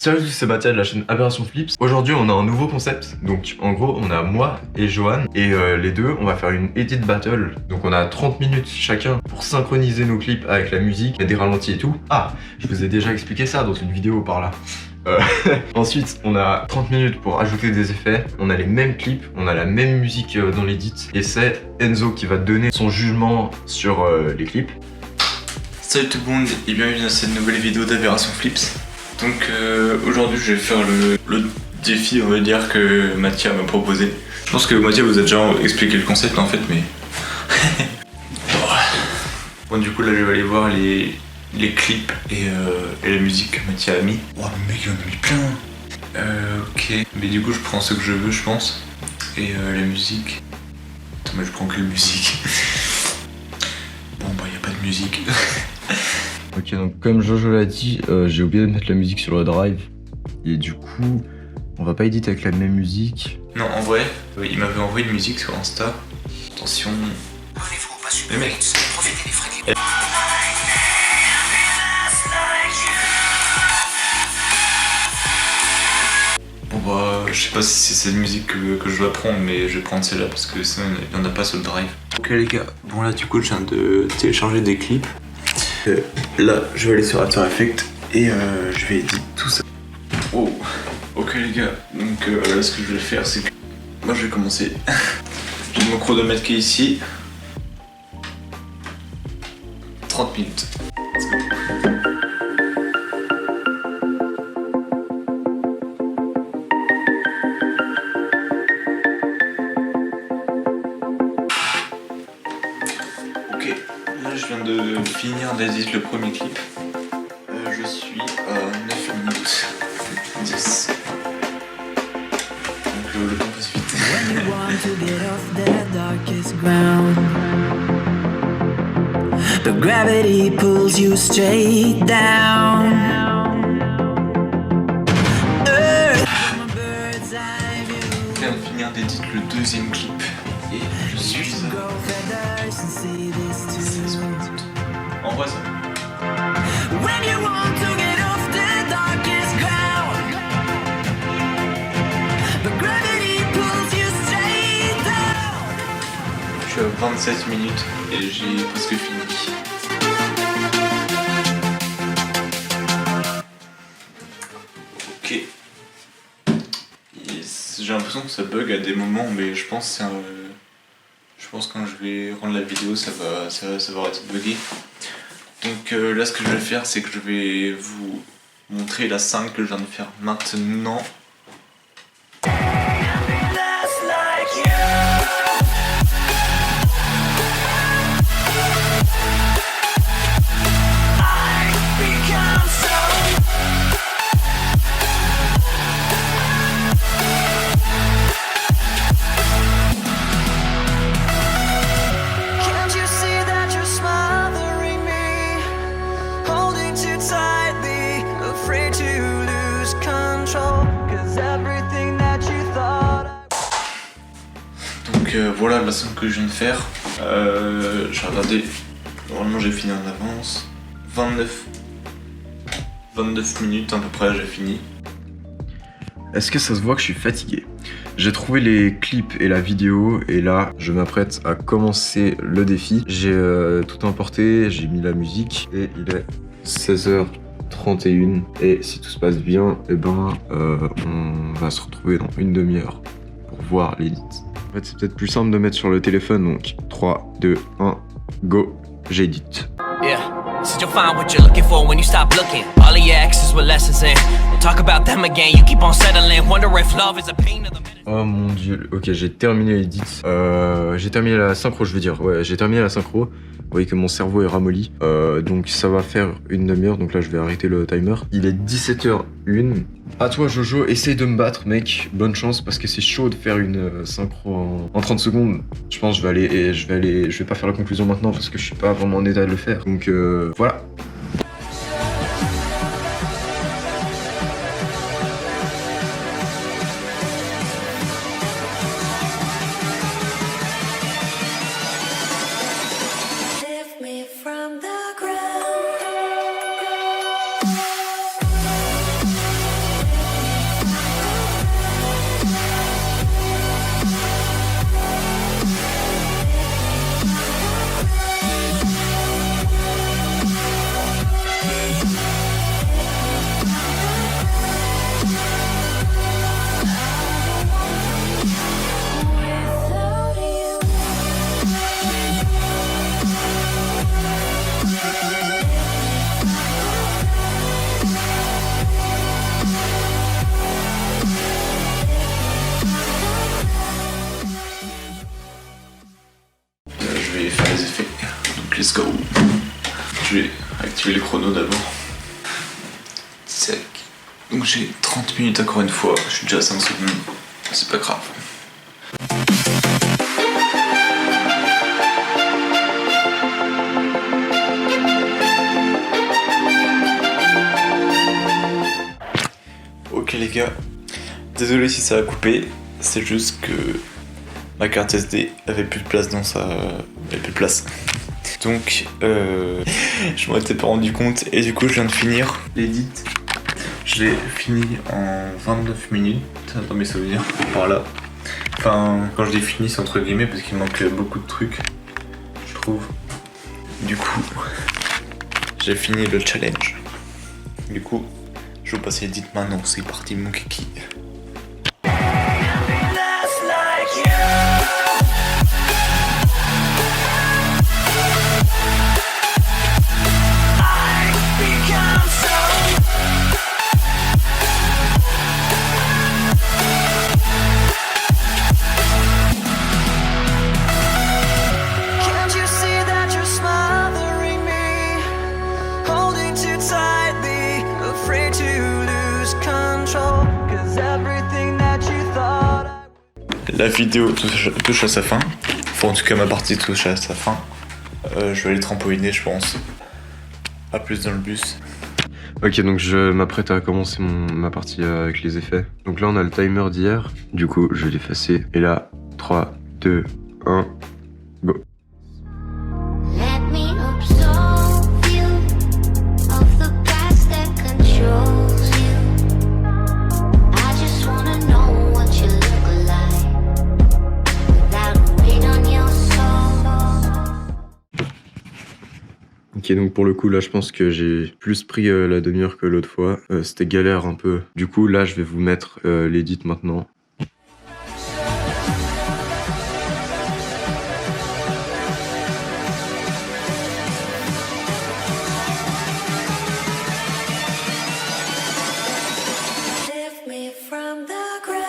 Salut, c'est Mathias de la chaîne Aberration Flips. Aujourd'hui on a un nouveau concept. Donc en gros on a moi et Johan et les deux on va faire une edit battle. Donc on a 30 minutes chacun pour synchroniser nos clips avec la musique, des ralentis et tout. Ah, je vous ai déjà expliqué ça dans une vidéo par là. Ensuite on a 30 minutes pour ajouter des effets. On a les mêmes clips, on a la même musique dans l'edit. Et c'est Enzo qui va donner son jugement sur les clips. Salut tout le monde et bienvenue dans cette nouvelle vidéo d'Aberration Flips. Donc aujourd'hui je vais faire le défi, on va dire, que Mathias m'a proposé. Je pense que Mathias vous a déjà expliqué le concept en fait, mais... Bon, du coup là je vais aller voir les clips et la musique que Mathias a mis. Oh le mec il en a mis plein. Ok, mais du coup je prends ce que je veux je pense. Et la musique... Attends mais je prends que la musique. Bon bah y a pas de musique. Ok, donc comme Jojo l'a dit, j'ai oublié de mettre la musique sur le drive. Et du coup, on va pas éditer avec la même musique. Non, en vrai, il m'avait envoyé une musique sur Insta. Attention. Mais mec, profitez des frais. Bon bah, je sais pas si c'est cette musique que je dois prendre, mais je vais prendre celle-là parce que sinon il n'y en a pas sur le drive. Ok les gars, bon là du coup je viens de télécharger des clips. Là, je vais aller sur After Effects et je vais éditer tout ça. Oh, ok les gars, donc là ce que je vais faire c'est que moi je vais commencer. J'ai mon chronomètre qui est ici. 30 minutes. Ok, là je viens de finir d'éditer le premier clip. Je suis à 9 minutes 10. Donc le temps passe vite. But gravity pulls you straight down. Je viens de finir d'éditer le deuxième clip et je suis à 16 minutes. En vrai ça. When you want to get off the darkest ground, but gravity pulls you straight down. Je suis à 27 minutes et j'ai presque fini. Ok. Yes. J'ai l'impression que ça bug à des moments, mais je pense quand je vais rendre la vidéo, ça va arrêter de bugger. Donc là, ce que je vais faire, c'est que je vais vous montrer la 5 que je viens de faire maintenant. Donc voilà la somme que je viens de faire. J'ai regardé, normalement j'ai fini en avance. 29 minutes à peu près, j'ai fini. Est-ce que ça se voit que je suis fatigué? J'ai trouvé les clips et la vidéo et là je m'apprête à commencer le défi. J'ai tout importé, j'ai mis la musique et il est 16h31 et si tout se passe bien, eh ben on va se retrouver dans une demi-heure pour voir l'edit. En fait c'est peut-être plus simple de mettre sur le téléphone, donc 3, 2, 1, go, j'édite. Yeah, said you'll find what you're looking for when you stop looking. All of your exes with lessons in. We'll talk about them again. You keep on settling. Wonder if love is a pain of the minute. Oh mon dieu, ok j'ai terminé l'edit. J'ai terminé la synchro, je veux dire. Ouais, j'ai terminé la synchro. Vous voyez que mon cerveau est ramolli. Donc ça va faire une demi-heure. Donc là je vais arrêter le timer. Il est 17h01. À toi Jojo, essaye de me battre mec. Bonne chance parce que c'est chaud de faire une synchro en 30 secondes. Je pense que je vais pas faire la conclusion maintenant parce que je suis pas vraiment en état de le faire. Donc voilà. From the ground. Je vais activer le chrono d'abord. Tac. Donc j'ai 30 minutes encore une fois, je suis déjà à 5 secondes, c'est pas grave. Ok les gars, désolé si ça a coupé, c'est juste que ma carte SD avait plus de place dans sa... avait plus de place. Donc je m'en étais pas rendu compte et du coup je viens de finir l'édit. Je l'ai fini en 29 minutes dans mes souvenirs, par là. Enfin, quand je l'ai fini c'est entre guillemets parce qu'il manque beaucoup de trucs, je trouve. Du coup, j'ai fini le challenge. Du coup, je vais passer l'édit maintenant, c'est parti mon kiki. Can't you see that you're smothering me? Holding too tightly, afraid to lose control. 'Cause everything that you thought La vidéo touche à sa fin. Enfin, en tout cas, ma partie touche à sa fin. Je vais aller trampoliner, je pense. À plus dans le bus. Ok, donc je m'apprête à commencer ma partie avec les effets. Donc là, on a le timer d'hier. Du coup, je vais l'effacer. Et là, 3, 2, 1, go. Let me absolve you of the past that controls you. I just wanna know what you look like without a weight on your soul. Ok, donc pour le coup, là, je pense que j'ai plus pris la demi-heure que l'autre fois. C'était galère un peu. Du coup, là, je vais vous mettre l'édit maintenant. lift me from the ground.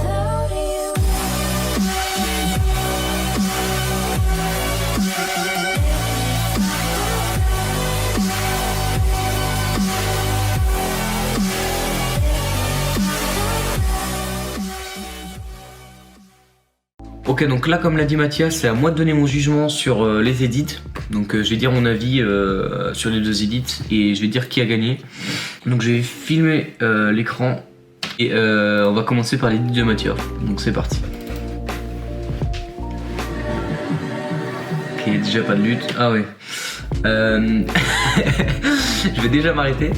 Without you. Ok, donc là, comme l'a dit Mathias, c'est à moi de donner mon jugement sur les edits. Donc je vais dire mon avis sur les deux edits et je vais dire qui a gagné. Donc j'ai filmé l'écran et on va commencer par l'edit de Mathias. Donc c'est parti. Ok, déjà pas de lutte. Ah ouais. Je vais déjà m'arrêter.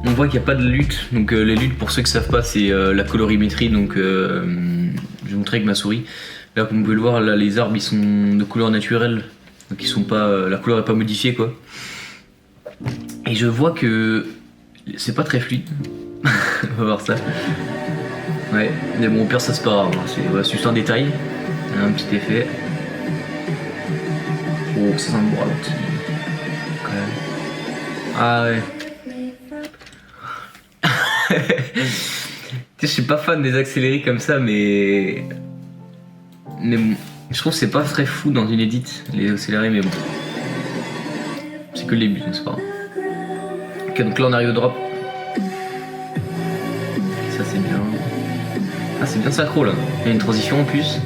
On voit qu'il n'y a pas de lutte. Donc les luttes, pour ceux qui ne savent pas, c'est la colorimétrie. Donc je vais montrer avec ma souris. Là, comme vous pouvez le voir, là, les arbres ils sont de couleur naturelle. Donc ils sont pas, la couleur n'est pas modifiée quoi. Et je vois que c'est pas très fluide. On va voir ça. Ouais, mais bon, au pire ça c'est pas grave. C'est juste un détail. Un petit effet. Oh, ça sent le ralenti. Quand même. Ah ouais. Je suis pas fan des accélérés comme ça, mais bon, je trouve que c'est pas très fou dans une edit les accélérés, mais bon, c'est que le début, c'est pas grave. Ok, donc là on arrive au drop. Ça c'est bien. Ah, c'est bien synchro là. Il y a une transition en plus.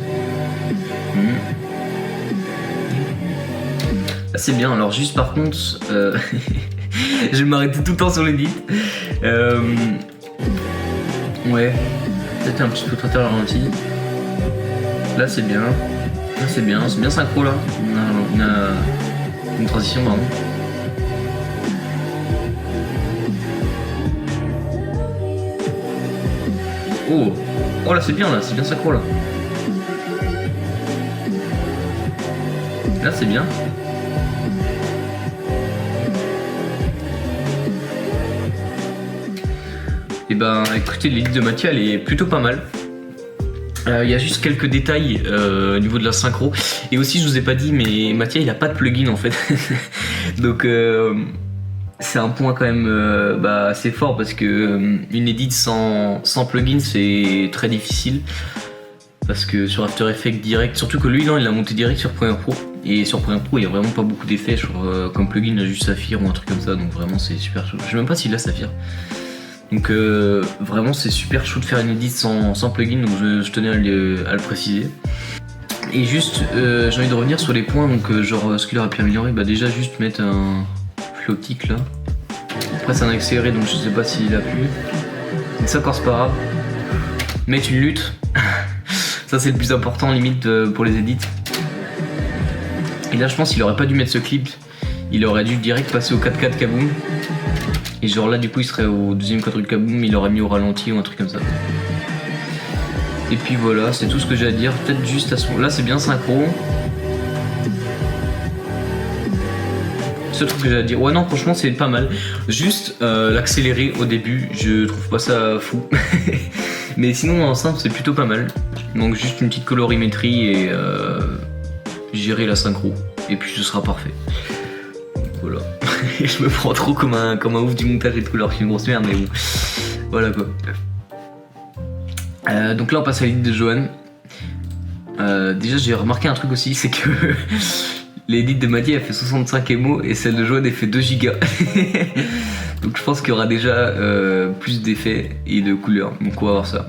Ça c'est bien. Alors juste par contre, je vais m'arrêter tout le temps sur l'edit. Ouais, peut-être un petit peu trop tard ralenti. Là c'est bien. Là c'est bien synchro là. On a une transition pardon. Oh là c'est bien synchro là. Là c'est bien. Et ben écoutez, l'édit de Mathia elle est plutôt pas mal. Il y a juste quelques détails au niveau de la synchro. Et aussi je vous ai pas dit mais Mathia il a pas de plugin en fait. Donc c'est un point quand même assez fort parce que une edit sans plugin c'est très difficile. Parce que sur After Effects direct, surtout que lui non, il l'a monté direct sur Premiere Pro. Et sur Premiere Pro il y a vraiment pas beaucoup d'effets, comme plugin il a juste Saphir ou un truc comme ça. Donc vraiment c'est super chaud. Je sais même pas s'il a Saphir. Donc vraiment c'est super chaud de faire une edit sans plugin, donc je tenais à le préciser. Et juste j'ai envie de revenir sur les points, donc genre ce qu'il aurait pu améliorer, bah déjà juste mettre un flotic là. Après c'est un accéléré donc je sais pas s'il a pu. Donc ça encore c'est pas grave. Mettre une lutte, ça c'est le plus important limite pour les edits. Et là je pense qu'il aurait pas dû mettre ce clip, il aurait dû direct passer au 4x4 kaboom. Et genre là du coup il serait au deuxième quadrille kaboom, il aurait mis au ralenti ou un truc comme ça. Et puis voilà, c'est tout ce que j'ai à dire. Peut-être juste à ce moment là c'est bien synchro. C'est le truc que j'ai à dire. Ouais non franchement c'est pas mal. Juste l'accélérer au début, je trouve pas ça fou. Mais sinon ensemble c'est plutôt pas mal. Donc juste une petite colorimétrie et gérer la synchro. Et puis ce sera parfait. Voilà. Je me prends trop comme un ouf du montage et de couleur, je suis une grosse merde mais bon. Voilà quoi. Donc là on passe à l'edit de Johan. Déjà j'ai remarqué un truc aussi, c'est que l'edit de Mathia elle fait 65 émo et celle de Johan elle fait 2 gigas. Donc je pense qu'il y aura déjà plus d'effets et de couleurs. Donc on va voir ça.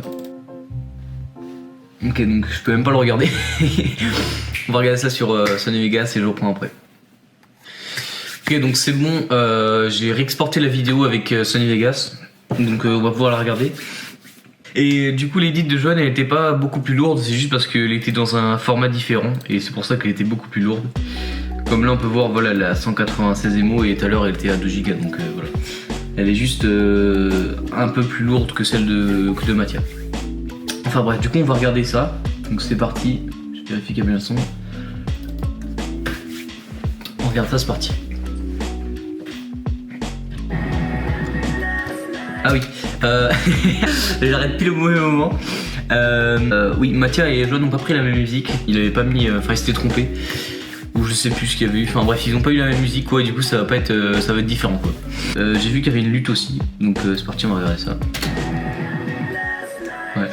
Ok donc je peux même pas le regarder. On va regarder ça sur Sony Vegas et je reprends après. Ok donc c'est bon, j'ai réexporté la vidéo avec Sony Vegas, donc on va pouvoir la regarder. Et du coup l'edit de Johan elle était pas beaucoup plus lourde, c'est juste parce qu'elle était dans un format différent et c'est pour ça qu'elle était beaucoup plus lourde. Comme là on peut voir voilà elle a 196 émo et tout à l'heure elle était à 2 Go donc voilà. Elle est juste un peu plus lourde que celle de Mathia. Enfin bref du coup on va regarder ça, donc c'est parti, je vérifie qu'il y a bien le son. On regarde ça, c'est parti. Ah oui, j'arrête pile au mauvais moment. Oui, Mathia et Johan n'ont pas pris la même musique. Il avait pas mis, enfin il s'était trompé. Ou je sais plus ce qu'il y avait eu. Enfin bref, ils ont pas eu la même musique quoi. Et du coup ça va pas être, ça va être différent quoi. J'ai vu qu'il y avait une lutte aussi. Donc c'est parti, on va regarder ça. Ouais.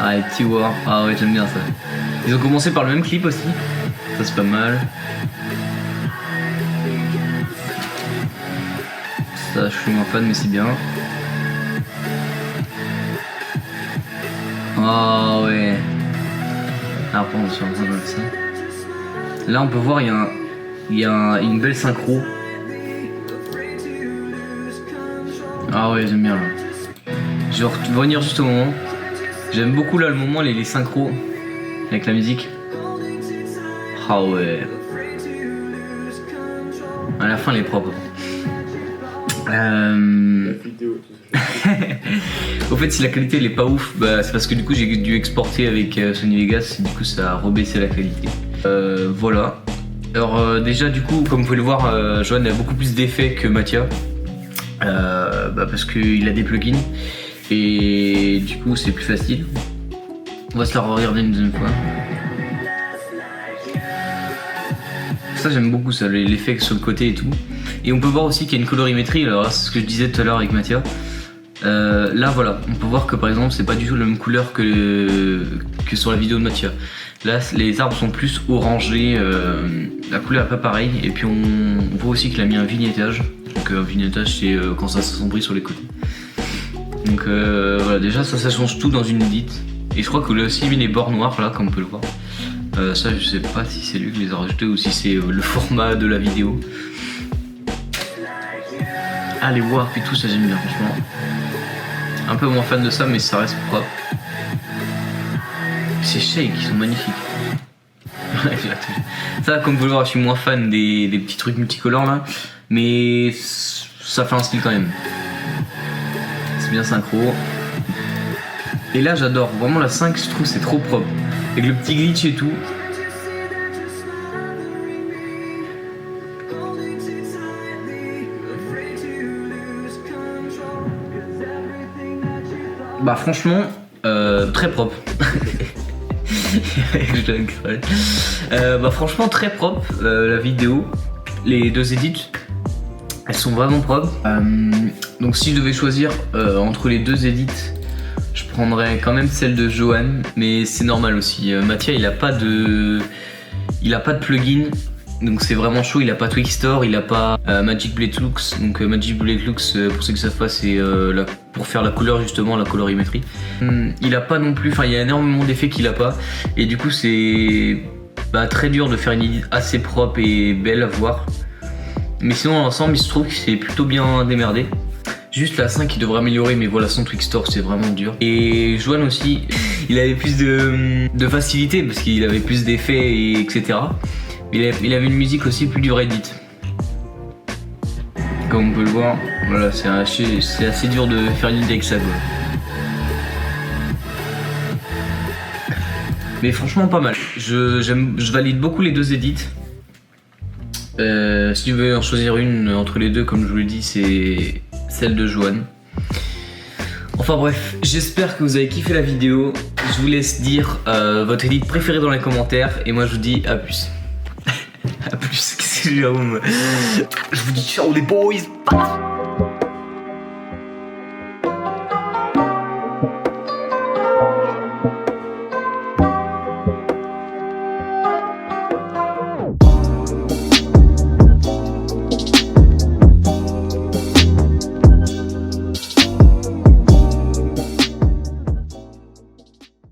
Ah les petits war. Ah ouais j'aime bien ça. Ils ont commencé par le même clip aussi. Ça c'est pas mal. Ça je suis moins fan mais c'est bien. Oh ouais. Alors pardon, je suis en train de voir ça. Là on peut voir il y a une belle synchro. Ah ouais j'aime bien là. Je vais revenir juste au moment. J'aime beaucoup là le moment les synchros avec la musique. Ah ouais. À la fin elle est propre. Au fait si la qualité elle est pas ouf, bah, c'est parce que du coup j'ai dû exporter avec Sony Vegas et du coup ça a rebaissé la qualité. Voilà. Alors déjà du coup comme vous pouvez le voir Johan a beaucoup plus d'effets que Mathia. Parce qu'il a des plugins et du coup c'est plus facile. On va se la regarder une deuxième fois. Ça j'aime beaucoup ça, l'effet sur le côté et tout. Et on peut voir aussi qu'il y a une colorimétrie, alors là c'est ce que je disais tout à l'heure avec Mathia. Là voilà, on peut voir que par exemple c'est pas du tout la même couleur que sur la vidéo de Mathia. Là les arbres sont plus orangés, la couleur est pas pareille. Et puis on voit aussi qu'il a mis un vignettage. Donc un vignettage c'est quand ça s'assombrit sur les côtés. Donc voilà, déjà ça change tout dans une edit. Et je crois que là aussi il a mis les bords noirs là comme on peut le voir. Ça je sais pas si c'est lui qui les a rajoutés ou si c'est le format de la vidéo. Ah les warps et tout ça j'aime bien franchement. Un peu moins fan de ça mais ça reste propre. Ces shakes ils sont magnifiques. Ça comme vous le voyez je suis moins fan des petits trucs multicolores là. Mais ça fait un style quand même. C'est bien synchro. Et là j'adore, vraiment la 5 je trouve c'est trop propre. Avec le petit glitch et tout. Bah franchement, très propre. Bah franchement très propre, la vidéo, les 2 edits, elles sont vraiment propres. Donc si je devais choisir entre les 2 edits, je prendrais quand même celle de Johan, mais c'est normal aussi. Mathia il a pas de plugin. Donc c'est vraiment chaud, il a pas Twixtor, il a pas Magic Blade Lux. Donc Magic Blade Lux, pour ceux qui savent pas, c'est pour faire la couleur justement, la colorimétrie. Il a pas non plus, enfin il y a énormément d'effets qu'il a pas. Et du coup c'est très dur de faire une edit assez propre et belle à voir. Mais sinon l'ensemble il se trouve que c'est plutôt bien démerdé. Juste la 5 qui devrait améliorer, mais voilà, son Twixtor c'est vraiment dur. Et Johan aussi, il avait plus de facilité parce qu'il avait plus d'effets et etc. Il avait une musique aussi plus dure à edit. Comme on peut le voir, voilà, c'est assez dur de faire une edit avec ça, quoi. Mais franchement pas mal. Je valide beaucoup les 2 edits. Si tu veux en choisir une entre les deux, comme je vous l'ai dit, c'est celle de Johan. Enfin bref, j'espère que vous avez kiffé la vidéo. Je vous laisse dire votre edit préféré dans les commentaires. Et moi je vous dis à plus. A plus, qu'est-ce que j'ai à vous? Je vous dis ciao les boys.